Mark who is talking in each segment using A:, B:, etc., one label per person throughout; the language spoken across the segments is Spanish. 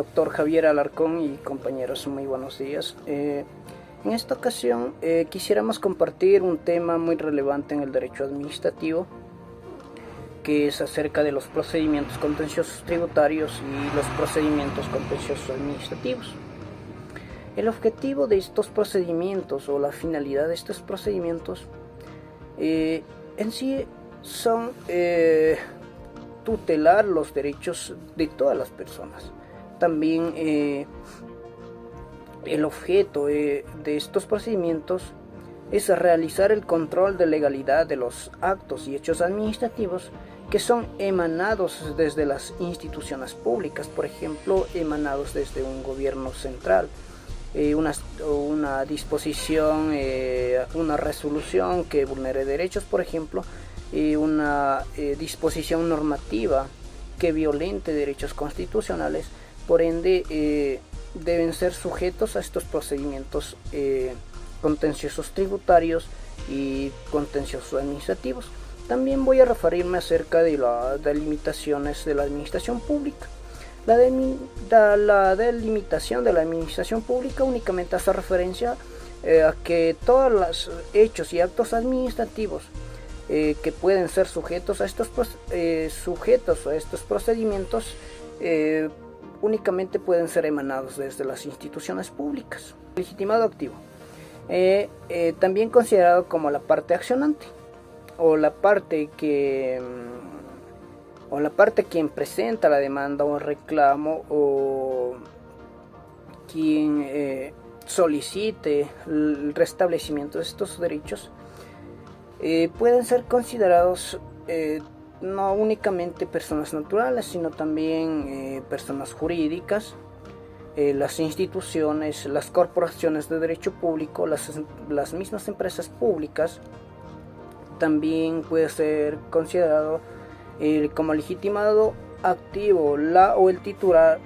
A: doctor Javier Alarcón y compañeros, muy buenos días. En esta ocasión quisiéramos compartir un tema muy relevante en el derecho administrativo, que es acerca de los procedimientos contenciosos tributarios y los procedimientos contenciosos administrativos. El objetivo de estos procedimientos o la finalidad de estos procedimientos en sí son tutelar los derechos de todas las personas. También el objeto de estos procedimientos es realizar el control de legalidad de los actos y hechos administrativos que son emanados desde las instituciones públicas, por ejemplo, emanados desde un gobierno central, una disposición, una resolución que vulnere derechos, por ejemplo, una disposición normativa que violente derechos constitucionales. Por ende, deben ser sujetos a estos procedimientos contenciosos tributarios y contenciosos administrativos. También voy a referirme acerca de las delimitaciones de la administración pública. La delimitación de la administración pública únicamente hace referencia a que todos los hechos y actos administrativos que pueden ser sujetos a estos procedimientos únicamente pueden ser emanados desde las instituciones públicas. Legitimado activo, también considerado como la parte accionante o la parte quien presenta la demanda o el reclamo, o quien solicite el restablecimiento de estos derechos, pueden ser considerados no únicamente personas naturales, sino también personas jurídicas, las instituciones, las corporaciones de derecho público, las mismas empresas públicas. También puede ser considerado como legitimado activo el titular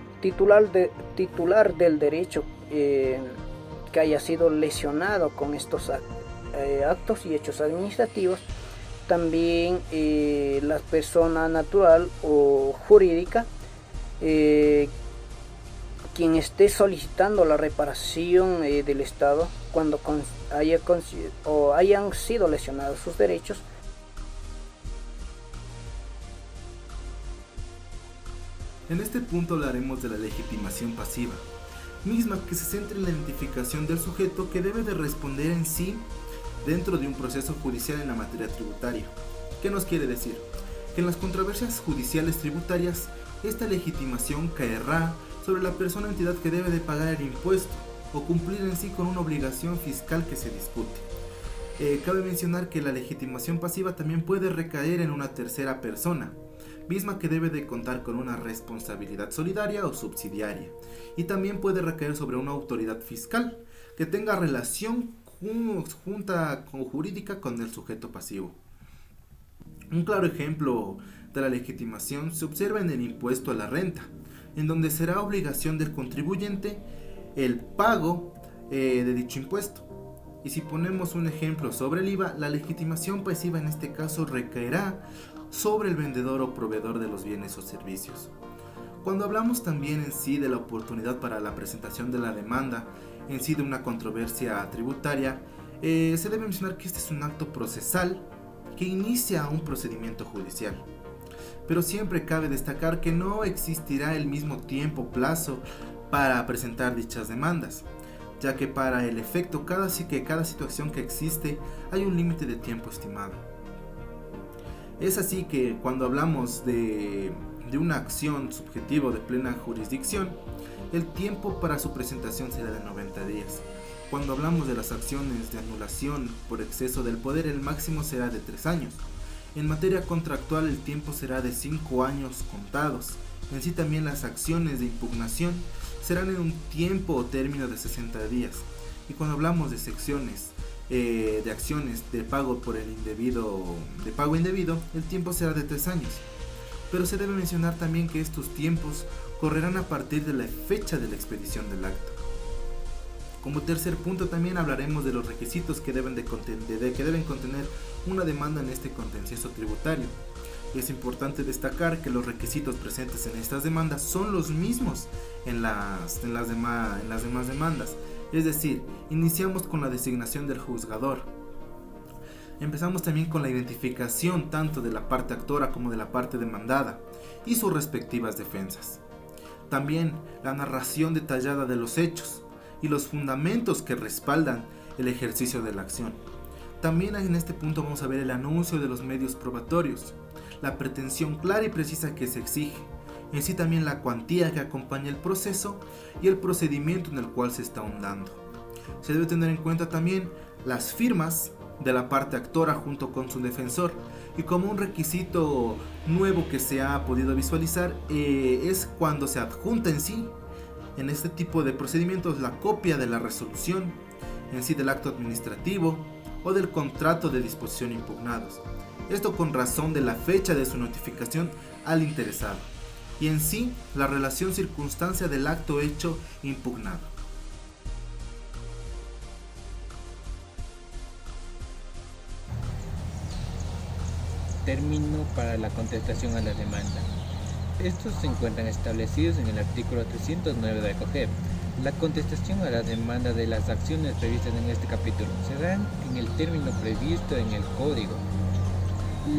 A: del derecho que haya sido lesionado con estos actos y hechos administrativos. También la persona natural o jurídica quien esté solicitando la reparación del Estado cuando hayan sido lesionados sus derechos.
B: En este punto hablaremos de la legitimación pasiva, misma que se centra en la identificación del sujeto que debe de responder en sí dentro de un proceso judicial en la materia tributaria. ¿Qué nos quiere decir? Que en las controversias judiciales tributarias, esta legitimación caerá sobre la persona o entidad que debe de pagar el impuesto o cumplir en sí con una obligación fiscal que se discute. Cabe mencionar que la legitimación pasiva también puede recaer en una tercera persona, misma que debe de contar con una responsabilidad solidaria o subsidiaria, y también puede recaer sobre una autoridad fiscal que tenga relación junta o jurídica con el sujeto pasivo. Un claro ejemplo de la legitimación se observa en el impuesto a la renta, en donde será obligación del contribuyente el pago de dicho impuesto. Y si ponemos un ejemplo sobre el IVA, la legitimación pasiva en este caso recaerá sobre el vendedor o proveedor de los bienes o servicios. Cuando hablamos también en sí de la oportunidad para la presentación de la demanda en sí de una controversia tributaria, se debe mencionar que este es un acto procesal que inicia un procedimiento judicial. Pero siempre cabe destacar que no existirá el mismo tiempo plazo para presentar dichas demandas, ya que para el efecto cada situación que existe hay un límite de tiempo estimado. Es así que cuando hablamos de una acción subjetiva de plena jurisdicción, el tiempo para su presentación será de 90 días. Cuando hablamos de las acciones de anulación por exceso del poder, el máximo será de 3 años. En materia contractual el tiempo será de 5 años contados. En sí también las acciones de impugnación serán en un tiempo o término de 60 días. Y cuando hablamos de secciones de acciones de pago indebido, el tiempo será de 3 años. Pero se debe mencionar también que estos tiempos correrán a partir de la fecha de la expedición del acto. Como tercer punto también hablaremos de los requisitos que deben contener una demanda en este contencioso tributario. Es importante destacar que los requisitos presentes en estas demandas son los mismos en las demás demandas. Es decir, iniciamos con la designación del juzgador. Empezamos también con la identificación tanto de la parte actora como de la parte demandada y sus respectivas defensas. También la narración detallada de los hechos y los fundamentos que respaldan el ejercicio de la acción. También en este punto vamos a ver el anuncio de los medios probatorios, la pretensión clara y precisa que se exige, en sí también la cuantía que acompaña el proceso y el procedimiento en el cual se está ahondando. Se debe tener en cuenta también las firmas de la parte actora junto con su defensor, y como un requisito nuevo que se ha podido visualizar es cuando se adjunta en sí, en este tipo de procedimientos, la copia de la resolución en sí del acto administrativo o del contrato de disposición impugnados. Esto con razón de la fecha de su notificación al interesado y en sí la relación circunstancia del acto hecho impugnado.
C: Término para la contestación a la demanda. Estos se encuentran establecidos en el artículo 309 del COGEP. La contestación a la demanda de las acciones previstas en este capítulo se dan en el término previsto en el Código.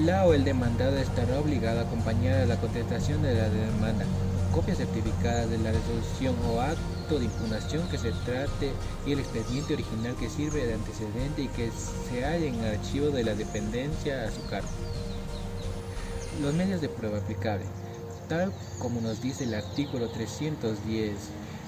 C: La o el demandado estará obligado a acompañar a la contestación de la demanda copia certificada de la resolución o acto de impugnación que se trate y el expediente original que sirve de antecedente y que se halla en el archivo de la dependencia a su cargo. Los medios de prueba aplicables, tal como nos dice el artículo 310.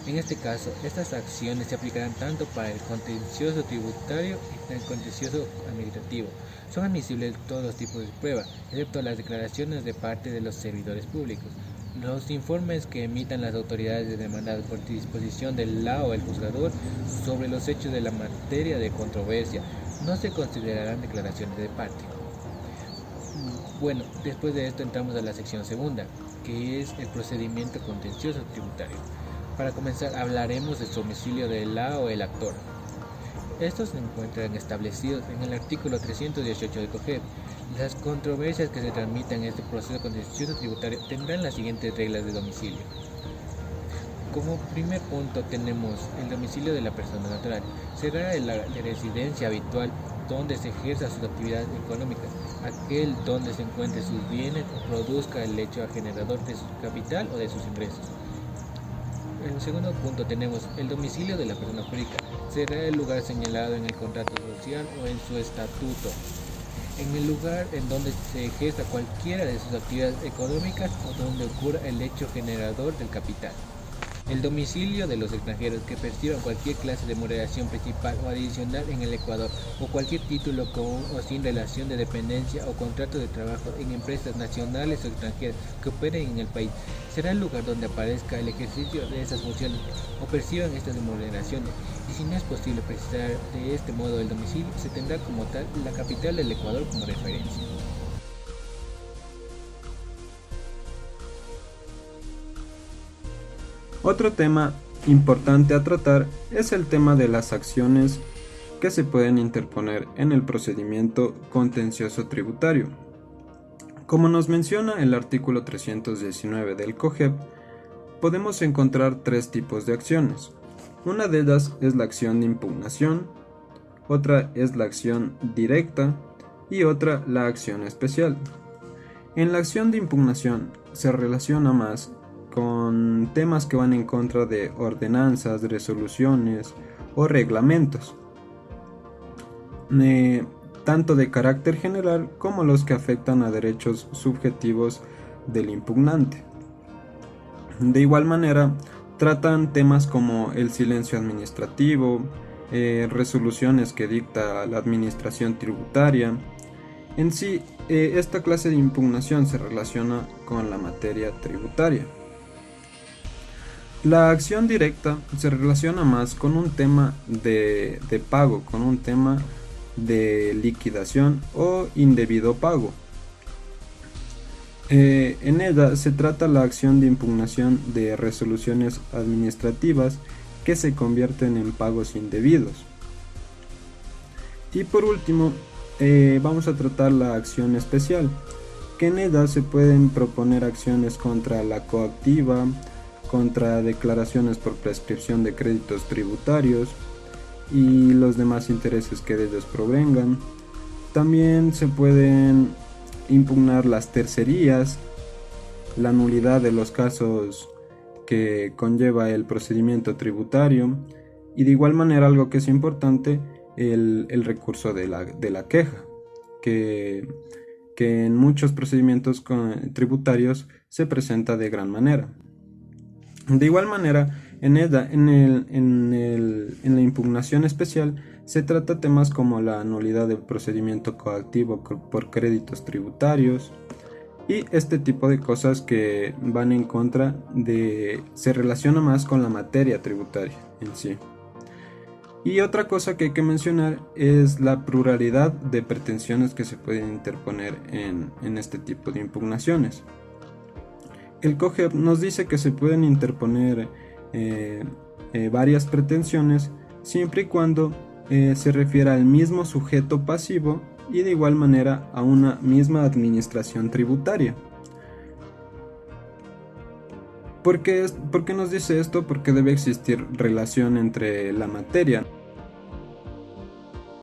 C: En este caso, estas acciones se aplicarán tanto para el contencioso tributario y para el contencioso administrativo. Son admisibles todos los tipos de prueba, excepto las declaraciones de parte de los servidores públicos. Los informes que emitan las autoridades demandadas por disposición del la o el juzgador sobre los hechos de la materia de controversia no se considerarán declaraciones de parte. Bueno, después de esto entramos a la sección segunda, que es el procedimiento contencioso tributario. Para comenzar, hablaremos del domicilio del la o el actor. Estos se encuentran establecidos en el artículo 318 del COGEP. Las controversias que se transmitan en este proceso contencioso tributario tendrán las siguientes reglas de domicilio. Como primer punto tenemos el domicilio de la persona natural. Será la residencia habitual donde se ejerza sus actividades económicas, aquel donde se encuentren sus bienes o produzca el hecho generador de su capital o de sus ingresos. En el segundo punto tenemos el domicilio de la persona jurídica. Será el lugar señalado en el contrato social o en su estatuto, en el lugar en donde se ejerza cualquiera de sus actividades económicas o donde ocurra el hecho generador del capital. El domicilio de los extranjeros que perciban cualquier clase de remuneración principal o adicional en el Ecuador o cualquier título con o sin relación de dependencia o contrato de trabajo en empresas nacionales o extranjeras que operen en el país, será el lugar donde aparezca el ejercicio de esas funciones o perciban estas remuneraciones, y si no es posible precisar de este modo el domicilio, se tendrá como tal la capital del Ecuador como referencia.
D: Otro tema importante a tratar es el tema de las acciones que se pueden interponer en el procedimiento contencioso tributario. Como nos menciona el artículo 319 del COGEP, podemos encontrar tres tipos de acciones. Una de ellas es la acción de impugnación, otra es la acción directa y otra la acción especial. En la acción de impugnación se relaciona más con temas que van en contra de ordenanzas, resoluciones o reglamentos, tanto de carácter general como los que afectan a derechos subjetivos del impugnante. De igual manera, tratan temas como el silencio administrativo, resoluciones que dicta la administración tributaria. En sí, esta clase de impugnación se relaciona con la materia tributaria. La acción directa se relaciona más con un tema de pago, con un tema de liquidación o indebido pago. En ella se trata la acción de impugnación de resoluciones administrativas que se convierten en pagos indebidos. Y por último, vamos a tratar la acción especial. que en ella se pueden proponer acciones contra la coactiva, contra declaraciones por prescripción de créditos tributarios y los demás intereses que de ellos provengan. También se pueden impugnar las tercerías, la nulidad de los casos que conlleva el procedimiento tributario y de igual manera algo que es importante, el recurso de la queja, que en muchos procedimientos tributarios se presenta de gran manera. De igual manera, en la impugnación especial se trata temas como la nulidad del procedimiento coactivo por créditos tributarios y este tipo de cosas que van en contra se relaciona más con la materia tributaria en sí. Y otra cosa que hay que mencionar es la pluralidad de pretensiones que se pueden interponer en este tipo de impugnaciones. El COGEP nos dice que se pueden interponer varias pretensiones siempre y cuando se refiera al mismo sujeto pasivo y de igual manera a una misma administración tributaria. ¿Por qué nos dice esto? Porque debe existir relación entre la materia.